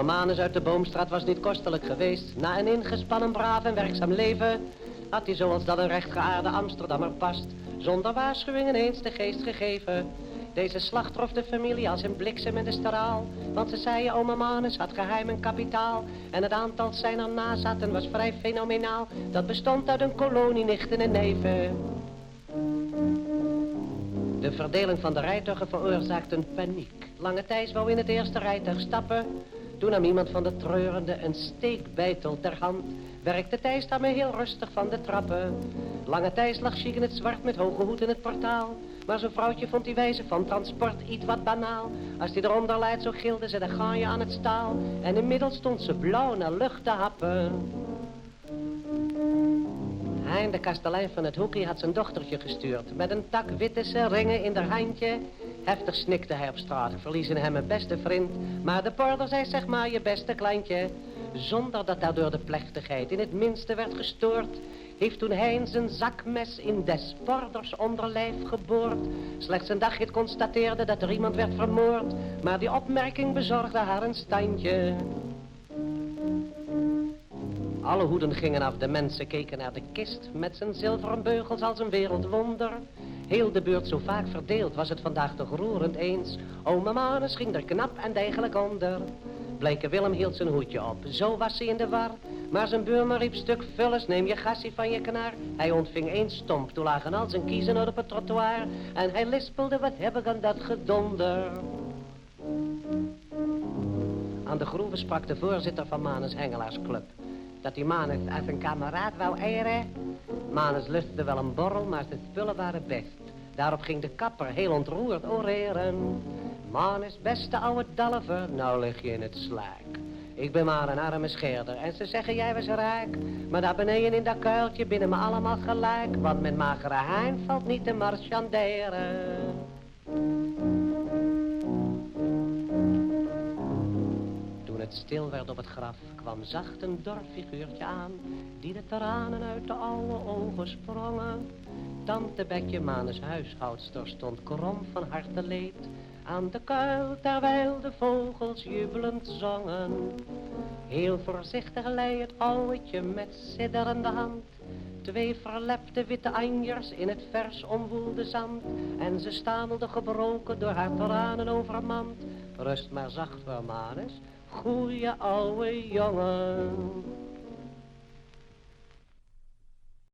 Ome Manus uit de Boomstraat was niet kostelijk geweest. Na een ingespannen, braaf en werkzaam leven had hij zoals dat een rechtgeaarde Amsterdammer past zonder waarschuwing ineens de geest gegeven. Deze slag trof de familie als een bliksem in de straal, want ze zeiden ome Manus had geheim en kapitaal en het aantal zijner nazaten was vrij fenomenaal. Dat bestond uit een kolonie nichten en neven. De verdeling van de rijtuigen veroorzaakte een paniek. Lange Thijs wou in het eerste rijtuig stappen. Toen nam iemand van de treurende een steekbeitel ter hand. Werkte Thijs daarmee heel rustig van de trappen. Lange Thijs lag chic in het zwart met hoge hoed in het portaal. Maar zijn vrouwtje vond die wijze van transport iets wat banaal. Als die eronder leidt zo gilde ze de gaanje aan het staal. En inmiddels stond ze blauw naar lucht te happen. Hein, de kastelein van het hoekje, had zijn dochtertje gestuurd. Met een tak witte seringen in haar handje. Heftig snikte hij op straat, verliezen hem een beste vriend. Maar de porter zei, zeg maar, je beste kleintje. Zonder dat daardoor de plechtigheid in het minste werd gestoord, heeft toen Hein zijn zakmes in des porders onderlijf geboord. Slechts een dagje constateerde dat er iemand werd vermoord, maar die opmerking bezorgde haar een standje. Alle hoeden gingen af, de mensen keken naar de kist met zijn zilveren beugels als een wereldwonder. Heel de buurt zo vaak verdeeld was het vandaag toch roerend eens. Ome Manus ging er knap en degelijk onder. Blijke Willem hield zijn hoedje op, zo was hij in de war. Maar zijn buurman riep stuk vullis, neem je gassie van je knar. Hij ontving één stomp, toen lagen al zijn kiezen op het trottoir. En hij lispelde, wat heb ik aan dat gedonder. Aan de groeve sprak de voorzitter van Manus Hengelaarsclub. Dat die Manus als een kameraad wou eieren. Manus lustte wel een borrel, maar zijn spullen waren best. Daarop ging de kapper heel ontroerd oreren. Manus, beste ouwe dalver, nou lig je in het slaak. Ik ben maar een arme scheerder en ze zeggen jij was raak. Maar daar beneden in dat kuiltje binnen me allemaal gelijk. Want met magere Hein valt niet te marchanderen. Toen het stil werd op het graf, kwam zacht een dor figuurtje aan, die de tranen uit de oude ogen sprongen. Tante Betje, Manus huishoudster, stond krom van harteleed aan de kuil, terwijl de vogels jubelend zongen. Heel voorzichtig lei het ouwetje met sidderende hand twee verlepte witte anjers in het vers omwoelde zand. En ze stamelde gebroken door haar tranen overmand. Rust maar zacht voor Manus, goeie ouwe jongen.